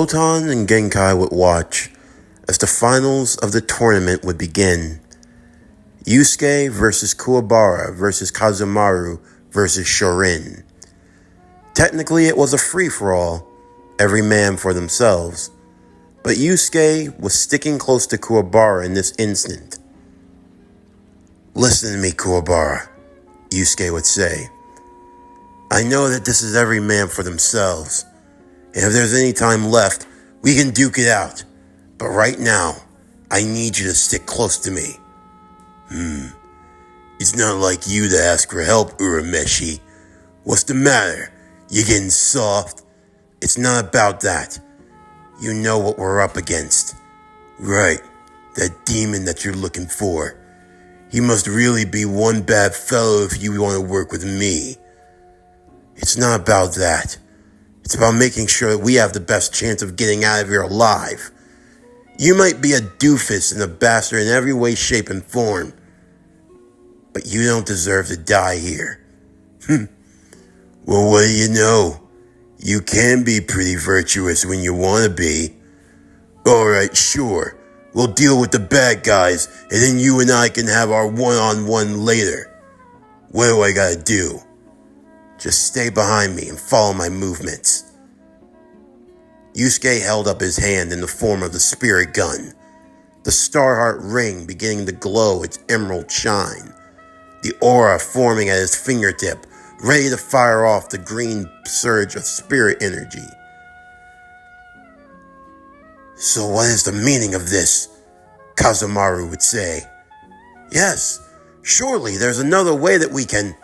Botan and Genkai would watch as the finals of the tournament would begin. Yuskue versus Kuwabara versus Kazemaru versus Shorin. Technically, it was a free-for-all, every man for themselves, but Yuskue was sticking close to Kuwabara in this instant. "Listen to me, Kuwabara," Yuskue would say. "I know that this is every man for themselves, and if there's any time left, we can duke it out, but right now, I need you to stick close to me." It's not like you to ask for help, Urameshi. What's the matter? You getting soft? It's not about that. You know what we're up against. Right, that demon that you're looking for. He must really be one bad fellow if you want to work with me. It's not about that. It's about making sure that we have the best chance of getting out of here alive. You might be a doofus and a bastard in every way, shape, and form, but you don't deserve to die here. Well, what do you know? You can be pretty virtuous when you want to be. Alright, sure. We'll deal with the bad guys, and then you and I can have our one-on-one later. What do I gotta do? Just stay behind me and follow my movements. Yuskue held up his hand in the form of the spirit gun, the Starheart ring beginning to glow its emerald shine, the aura forming at his fingertip, ready to fire off the green surge of spirit energy. "So what is the meaning of this?" Kazemaru would say. "Yes, surely there's another way that we can..."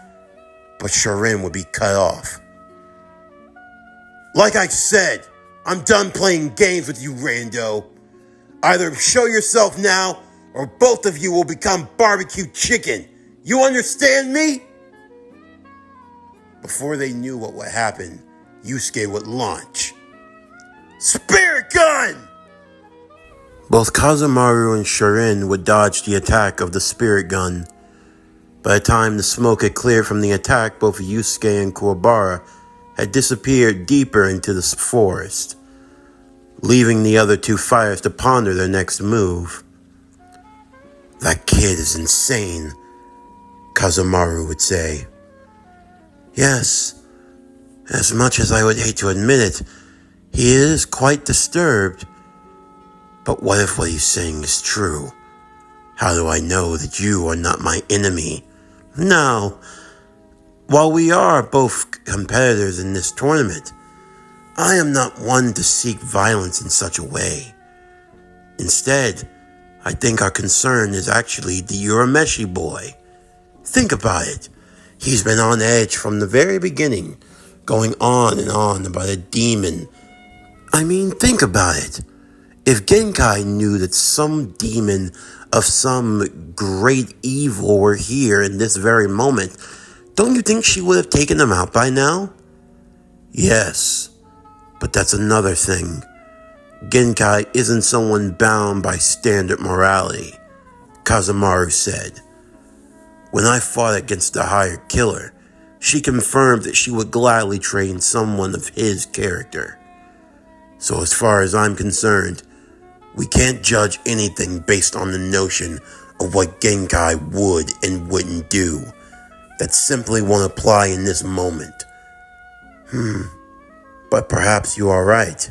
But Shorin would be cut off. "Like I said, I'm done playing games with you, rando. Either show yourself now, or both of you will become barbecue chicken. You understand me?" Before they knew what would happen, Yuskue would launch. "Spirit gun!" Both Kazemaru and Shorin would dodge the attack of the spirit gun. By the time the smoke had cleared from the attack, both Yuskue and Kuwabara had disappeared deeper into the forest, leaving the other two fighters to ponder their next move. "That kid is insane," Kazemaru would say. "Yes, as much as I would hate to admit it, he is quite disturbed. But what if what he's saying is true? How do I know that you are not my enemy? Now, while we are both competitors in this tournament, I am not one to seek violence in such a way. Instead, I think our concern is actually the Urameshi boy. Think about it. He's been on edge from the very beginning, going on and on about a demon. I mean, think about it. If Genkai knew that some demon of some great evil were here in this very moment, don't you think she would have taken him out by now? Yes, but that's another thing. Genkai isn't someone bound by standard morality," Kazemaru said. "When I fought against the hired killer, she confirmed that she would gladly train someone of his character. So as far as I'm concerned, we can't judge anything based on the notion of what Genkai would and wouldn't do. That simply won't apply in this moment." But perhaps you are right.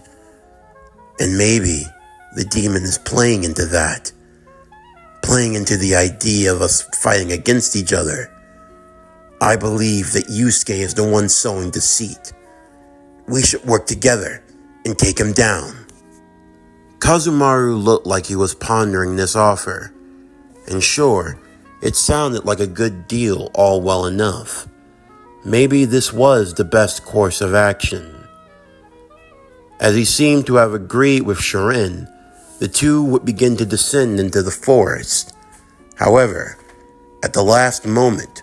And maybe the demon is playing into that. Playing into the idea of us fighting against each other. I believe that Yuskue is the one sowing deceit. We should work together and take him down. Kazemaru looked like he was pondering this offer. And sure, it sounded like a good deal all well enough. Maybe this was the best course of action. As he seemed to have agreed with Shorin, the two would begin to descend into the forest. However, at the last moment,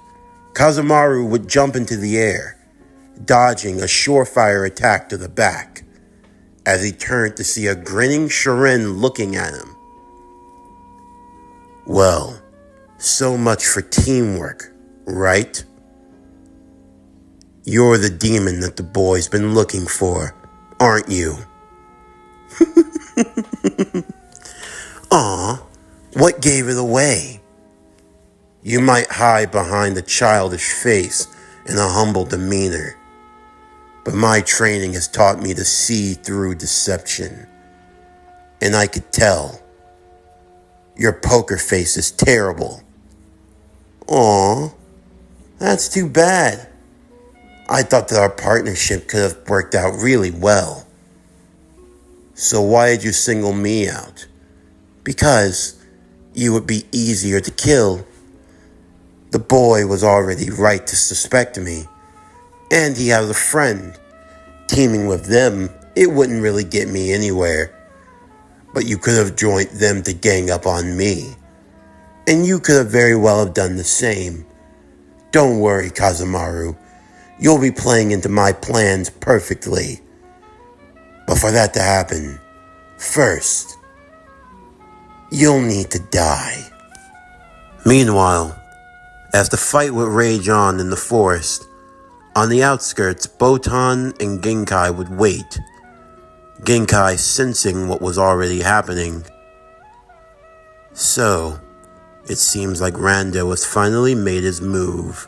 Kazemaru would jump into the air, dodging a surefire attack to the back, as he turned to see a grinning Shorin looking at him. "Well, so much for teamwork, right? You're the demon that the boy's been looking for, aren't you?" Aw, what gave it away? You might hide behind a childish face and a humble demeanor, but my training has taught me to see through deception. And I could tell. Your poker face is terrible. Aw, that's too bad. I thought that our partnership could have worked out really well. So why did you single me out? Because you would be easier to kill. The boy was already right to suspect me, and he has a friend. Teaming with them, it wouldn't really get me anywhere. But you could have joined them to gang up on me. And you could have very well have done the same. Don't worry, Kazemaru. You'll be playing into my plans perfectly. But for that to happen, first, you'll need to die. Meanwhile, as the fight would rage on in the forest, on the outskirts, Botan and Genkai would wait. Genkai sensing what was already happening. So, it seems like Rando has finally made his move.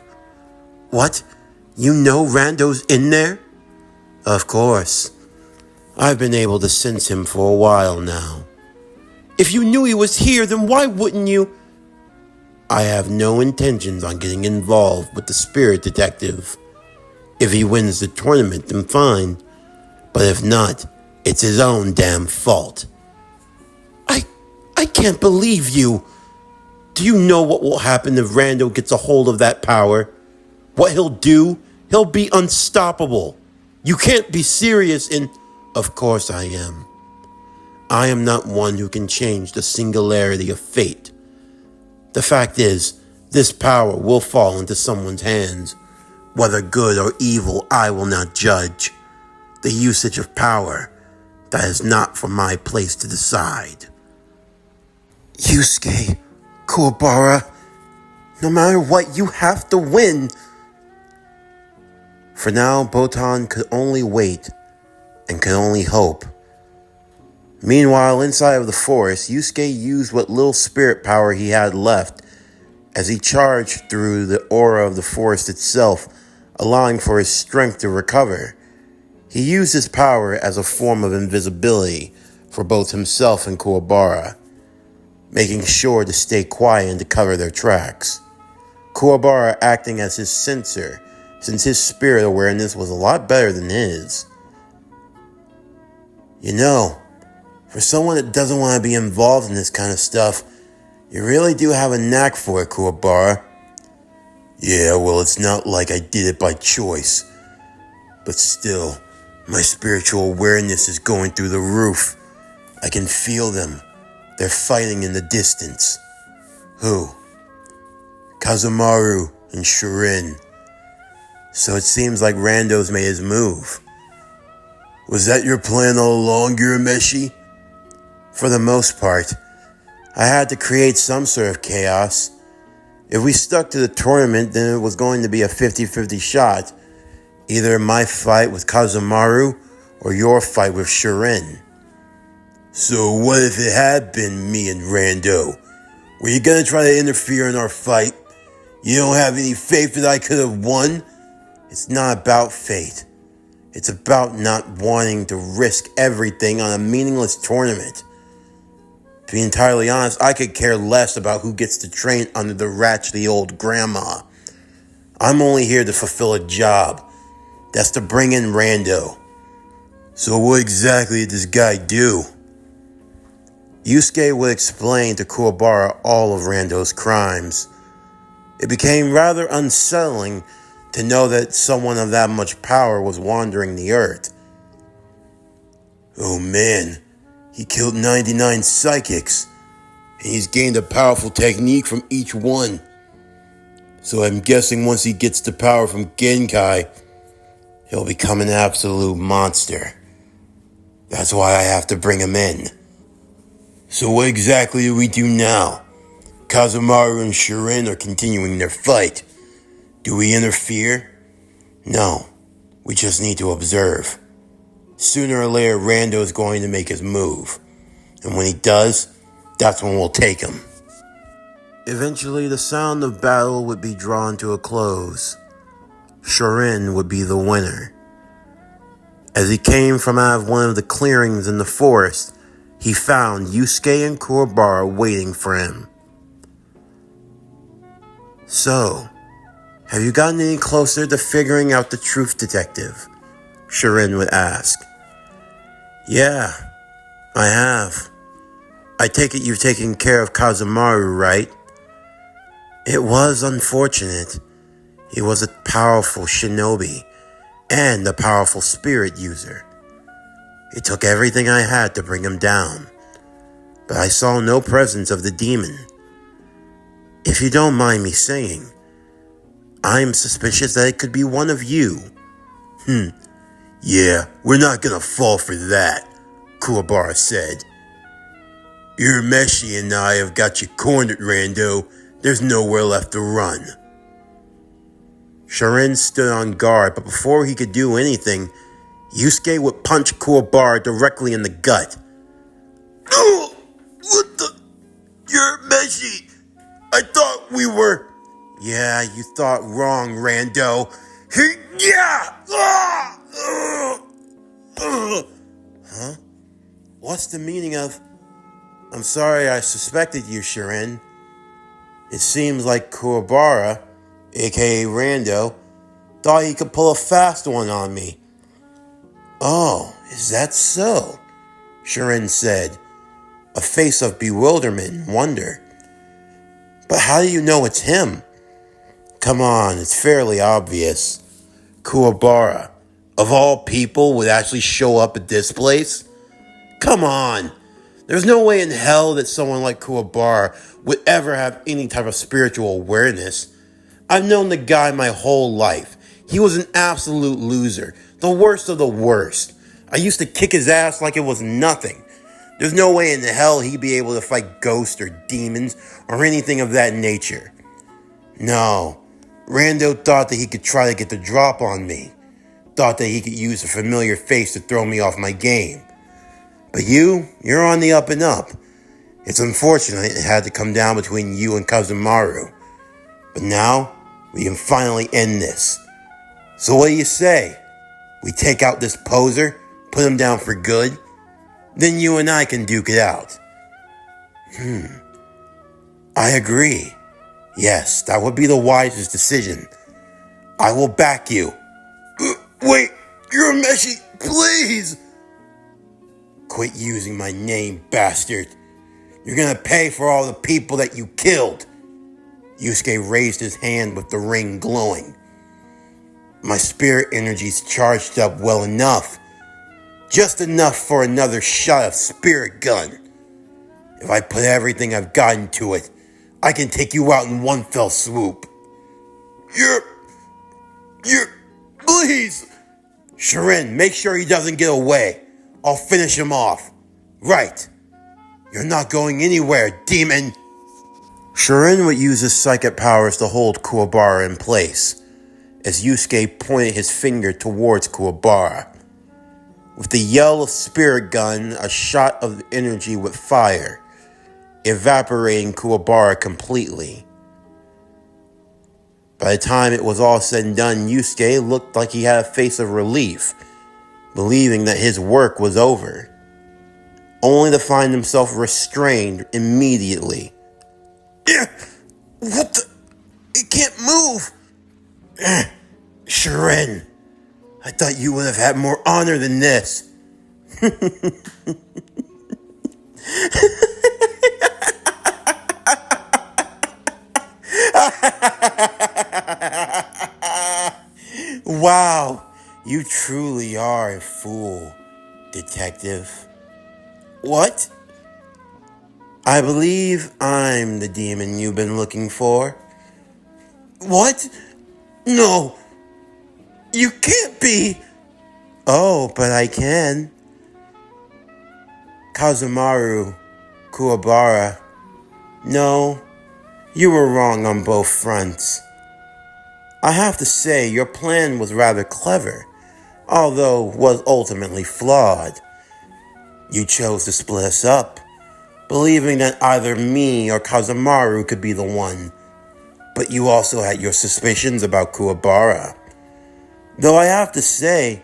What? You know Rando's in there? Of course. I've been able to sense him for a while now. If you knew he was here, then why wouldn't you? I have no intentions on getting involved with the spirit detective. If he wins the tournament, then fine. But if not, it's his own damn fault. I can't believe you. Do you know what will happen if Rando gets a hold of that power? What he'll do? He'll be unstoppable. You can't be serious and... Of course I am. I am not one who can change the singularity of fate. The fact is, this power will fall into someone's hands. Whether good or evil, I will not judge. The usage of power, that is not for my place to decide. Yuskue, Kuwabara, no matter what, you have to win. For now, Botan could only wait and could only hope. Meanwhile, inside of the forest, Yuskue used what little spirit power he had left as he charged through the aura of the forest itself, allowing for his strength to recover. He used his power as a form of invisibility for both himself and Kuwabara, making sure to stay quiet and to cover their tracks. Kuwabara acting as his censor, since his spirit awareness was a lot better than his. You know, for someone that doesn't want to be involved in this kind of stuff, you really do have a knack for it, Kuwabara. Yeah, well, it's not like I did it by choice. But still, my spiritual awareness is going through the roof. I can feel them. They're fighting in the distance. Who? Kazemaru and Shirin. So it seems like Rando's made his move. Was that your plan all along, Urameshi? For the most part. I had to create some sort of chaos. If we stuck to the tournament, then it was going to be a 50-50 shot. Either my fight with Kazemaru or your fight with Shirin. So what if it had been me and Rando? Were you gonna try to interfere in our fight? You don't have any faith that I could have won? It's not about fate. It's about not wanting to risk everything on a meaningless tournament. To be entirely honest, I could care less about who gets to train under the ratchety old grandma. I'm only here to fulfill a job. That's to bring in Rando. So what exactly did this guy do? Yuskue would explain to Kuwabara all of Rando's crimes. It became rather unsettling to know that someone of that much power was wandering the earth. Oh man, he killed 99 psychics, and he's gained a powerful technique from each one. So I'm guessing once he gets the power from Genkai, he'll become an absolute monster. That's why I have to bring him in. So what exactly do we do now? Kazemaru and Shirin are continuing their fight. Do we interfere? No, we just need to observe. Sooner or later, Rando is going to make his move. And when he does, that's when we'll take him. Eventually, the sound of battle would be drawn to a close. Shorin would be the winner. As he came from out of one of the clearings in the forest, he found Yuskue and Kuwabara waiting for him. So, have you gotten any closer to figuring out the truth, detective? Shorin would ask. Yeah, I have. I take it you've taken care of Kazemaru, right? It was unfortunate. He was a powerful shinobi and a powerful spirit user. It took everything I had to bring him down, but I saw no presence of the demon. If you don't mind me saying, I'm suspicious that it could be one of you. Yeah, we're not gonna fall for that, Kuwabara said. Urameshi and I have got you cornered, Rando. There's nowhere left to run. Shorin stood on guard, but before he could do anything, Yuskue would punch Kuwabara directly in the gut. Oh, what the? Urameshi, I thought we were... Yeah, you thought wrong, Rando. Yeah! Huh? What's the meaning of... I'm sorry I suspected you, Shorin. It seems like Kuwabara, aka Rando, thought he could pull a fast one on me. Oh, is that so? Shorin said, a face of bewilderment and wonder. But how do you know it's him? Come on, it's fairly obvious. Kuwabara, of all people, would actually show up at this place? Come on. There's no way in hell that someone like Kuwabara would ever have any type of spiritual awareness. I've known the guy my whole life. He was an absolute loser. The worst of the worst. I used to kick his ass like it was nothing. There's no way in hell he'd be able to fight ghosts or demons or anything of that nature. No. Rando thought that he could try to get the drop on me. Thought that he could use a familiar face to throw me off my game. But you're on the up and up. It's unfortunate it had to come down between you and Kazemaru. But now, we can finally end this. So what do you say? We take out this poser, put him down for good, then you and I can duke it out. I agree. Yes, that would be the wisest decision. I will back you. Wait, Urameshi, please! Quit using my name, bastard. You're gonna pay for all the people that you killed. Yuskue raised his hand with the ring glowing. My spirit energy's charged up well enough. Just enough for another shot of spirit gun. If I put everything I've got into it, I can take you out in one fell swoop. Please! Shorin, make sure he doesn't get away. I'll finish him off. Right. You're not going anywhere, demon. Shorin would use his psychic powers to hold Kuwabara in place, as Yuskue pointed his finger towards Kuwabara. With the yell of spirit gun, a shot of energy would fire, evaporating Kuwabara completely. By the time it was all said and done, Yuskue looked like he had a face of relief, believing that his work was over, only to find himself restrained immediately. What the? It can't move! Shorin, I thought you would have had more honor than this. Wow, you truly are a fool, detective. What? I believe I'm the demon you've been looking for. What? No, you can't be. Oh, but I can. Kazemaru, Kuwabara. No, you were wrong on both fronts. I have to say, your plan was rather clever, although was ultimately flawed. You chose to split us up, believing that either me or Kazamaru could be the one, but you also had your suspicions about Kuwabara. Though I have to say,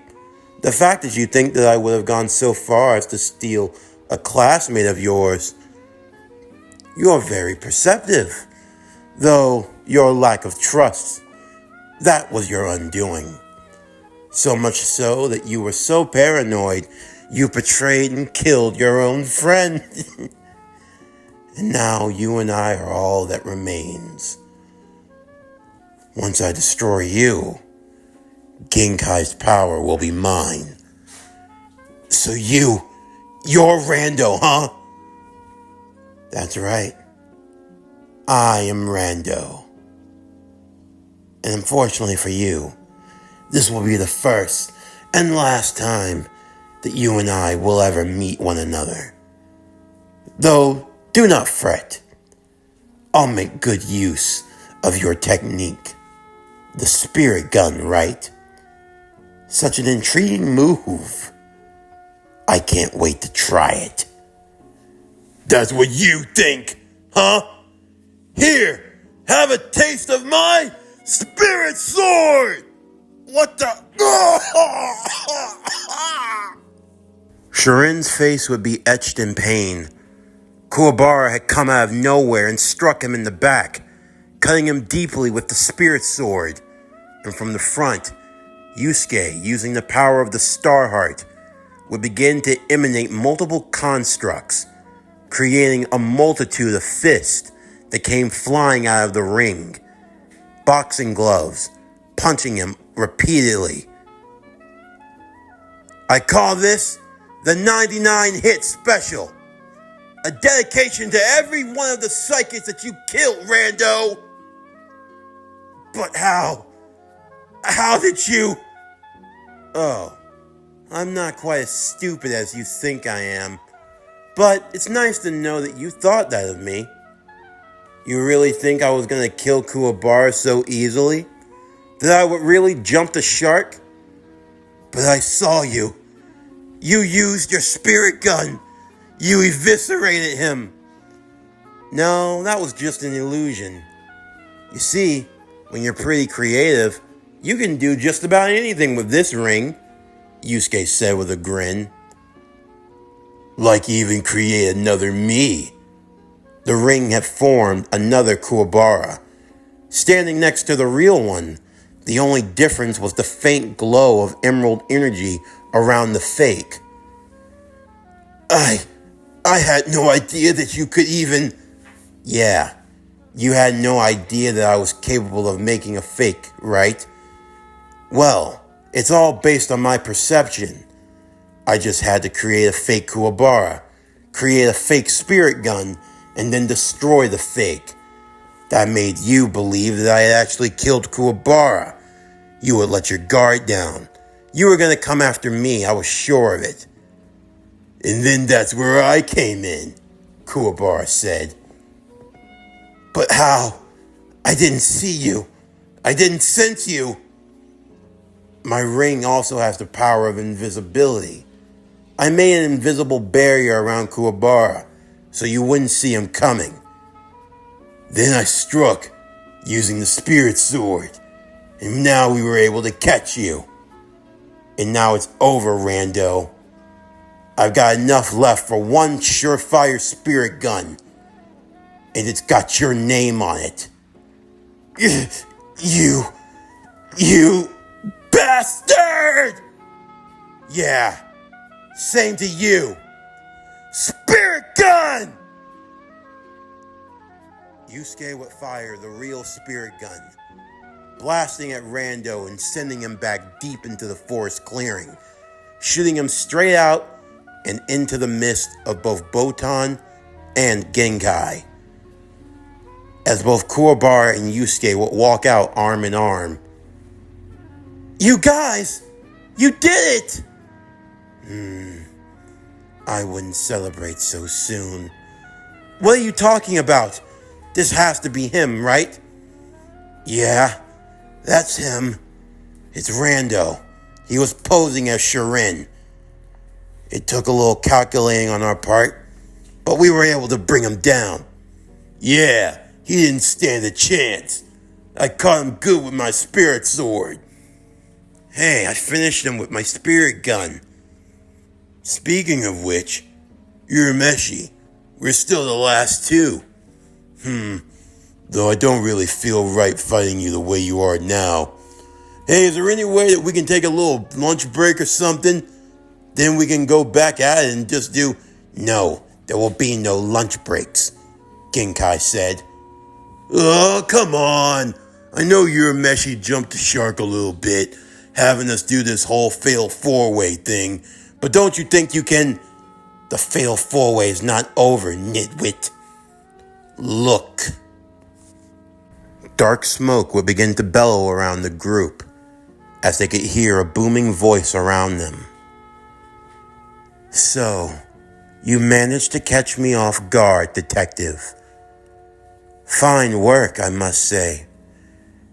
the fact that you think that I would have gone so far as to steal a classmate of yours, you are very perceptive, though your lack of trust, that was your undoing. So much so that you were so paranoid, you betrayed and killed your own friend. And now you and I are all that remains. Once I destroy you, Genkai's power will be mine. So you're Rando, huh? That's right. I am Rando. And unfortunately for you, this will be the first and last time that you and I will ever meet one another. Though, do not fret. I'll make good use of your technique. The spirit gun, right? Such an intriguing move. I can't wait to try it. That's what you think, huh? Here, have a taste of my spirit sword! What the? Shirin's face would be etched in pain. Kuwabara had come out of nowhere and struck him in the back, cutting him deeply with the spirit sword. And from the front, Yuskue, using the power of the Star Heart, would begin to emanate multiple constructs, creating a multitude of fists that came flying out of the ring, boxing gloves, punching him repeatedly. I call this the 99 hit special. A dedication to every one of the psychics that you killed, Rando. But how? How did you? Oh, I'm not quite as stupid as you think I am. But it's nice to know that you thought that of me. You really think I was gonna kill Kuwabara so easily? That I would really jump the shark? But I saw you. You used your spirit gun. You eviscerated him. No, that was just an illusion. You see, when you're pretty creative, you can do just about anything with this ring, Yuskue said with a grin. Like even create another me. The ring had formed another Kuwabara, standing next to the real one. The only difference was the faint glow of emerald energy around the fake. I had no idea that you could even... Yeah, you had no idea that I was capable of making a fake, right? Well, it's all based on my perception. I just had to create a fake Kuwabara, create a fake spirit gun, and then destroy the fake. That made you believe that I had actually killed Kuwabara. You would let your guard down. You were going to come after me, I was sure of it. And then that's where I came in, Kuwabara said. But how? I didn't see you. I didn't sense you. My ring also has the power of invisibility. I made an invisible barrier around Kuwabara, so you wouldn't see him coming. Then I struck, using the spirit sword, and now we were able to catch you. And now it's over, Rando. I've got enough left for one surefire spirit gun, and it's got your name on it. You bastard! Yeah, same to you. Spirit gun! Yuskue would fire the real spirit gun, blasting at Rando and sending him back deep into the forest clearing, shooting him straight out and into the mist of both Botan and Genkai. As both Kuwabara and Yuskue would walk out arm in arm. You guys! You did it! I wouldn't celebrate so soon. What are you talking about? This has to be him, right? Yeah, that's him. It's Rando. He was posing as Shirin. It took a little calculating on our part, but we were able to bring him down. Yeah, he didn't stand a chance. I caught him good with my spirit sword. Hey, I finished him with my spirit gun. Speaking of which, Urameshi, we're still the last two. Though I don't really feel right fighting you the way you are now. Hey, is there any way that we can take a little lunch break or something? Then we can go back at it and just do... No, there will be no lunch breaks, Genkai said. Oh, come on. I know Urameshi jumped the shark a little bit, having us do this whole fatal four-way thing. But don't you think you can... The fatal four-way is not over, nitwit. Look. Dark smoke would begin to bellow around the group as they could hear a booming voice around them. So, you managed to catch me off guard, detective. Fine work, I must say.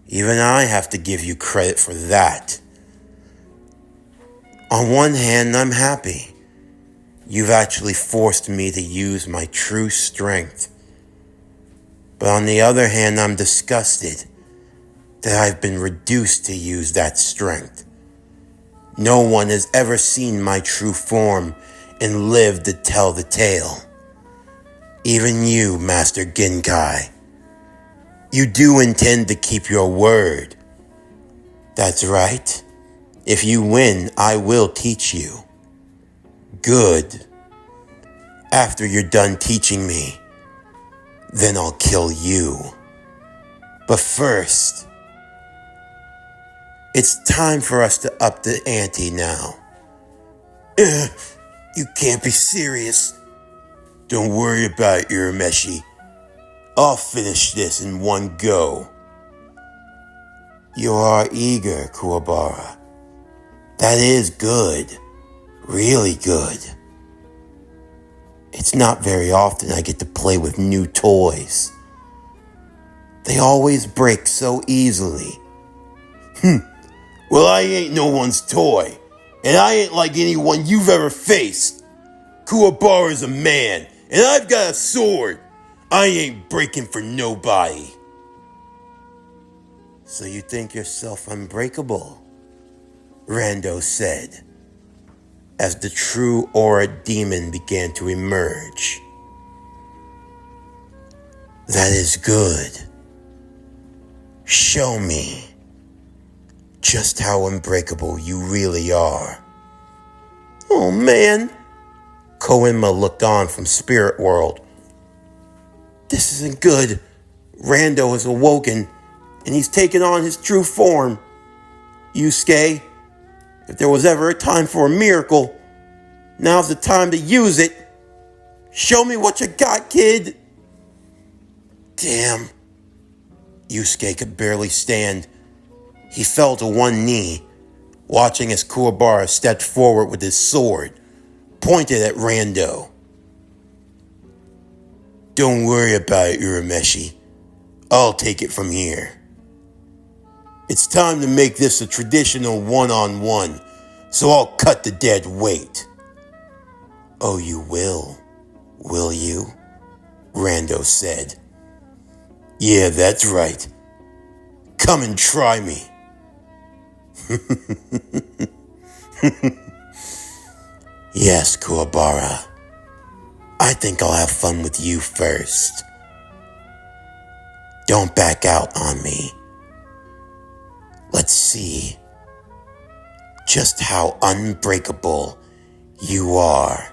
Even I have to give you credit for that. On one hand, I'm happy. You've actually forced me to use my true strength. But on the other hand, I'm disgusted that I've been reduced to use that strength. No one has ever seen my true form and lived to tell the tale. Even you, Master Genkai. You do intend to keep your word. That's right. If you win, I will teach you. Good. After you're done teaching me, then I'll kill you. But first, it's time for us to up the ante now. You can't be serious. Don't worry about it, Urameshi. I'll finish this in one go. You are eager, Kuwabara. That is good. Really good. It's not very often I get to play with new toys. They always break so easily. Well, I ain't no one's toy. And I ain't like anyone you've ever faced. Kuwabara's a man, and I've got a sword. I ain't breaking for nobody. So you think yourself unbreakable? Rando said, as the true aura demon began to emerge. That is good. Show me just how unbreakable you really are. Oh man, Koenma looked on from Spirit World. This isn't good. Rando has awoken, and he's taken on his true form. Yuskue, if there was ever a time for a miracle, now's the time to use it. Show me what you got, kid. Damn. Yuskue could barely stand. He fell to one knee, watching as Kuwabara stepped forward with his sword, pointed at Rando. Don't worry about it, Urameshi. I'll take it from here. It's time to make this a traditional one-on-one, so I'll cut the dead weight. Oh, you will you? Rando said. Yeah, that's right. Come and try me. Yes, Kuwabara. I think I'll have fun with you first. Don't back out on me. Let's see just how unbreakable you are.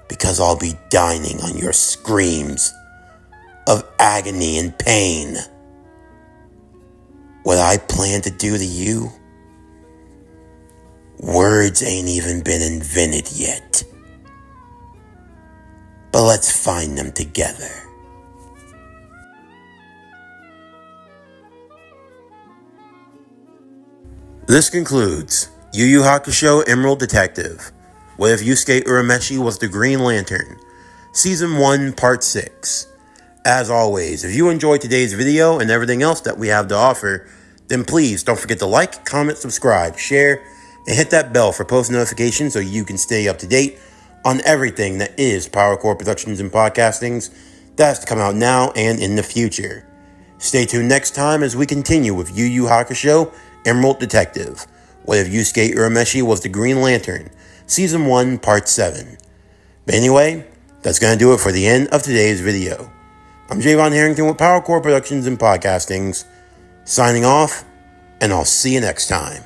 Because I'll be dining on your screams of agony and pain. What I plan to do to you, words ain't even been invented yet. But let's find them together. This concludes Yu Yu Hakusho Emerald Detective. What if Yusuke Urameshi was the Green Lantern? Season 1, Part 6. As always, if you enjoyed today's video and everything else that we have to offer, then please don't forget to like, comment, subscribe, share, and hit that bell for post notifications so you can stay up to date on everything that is PowerCore Productions and Podcastings that's to come out now and in the future. Stay tuned next time as we continue with Yu Yu Hakusho, Emerald Detective. What if Yuskue Urameshi was the Green Lantern? Season 1, Part 7. But anyway, that's going to do it for the end of today's video. I'm Javon Harrington with PowerCore Productions and Podcastings, signing off, and I'll see you next time.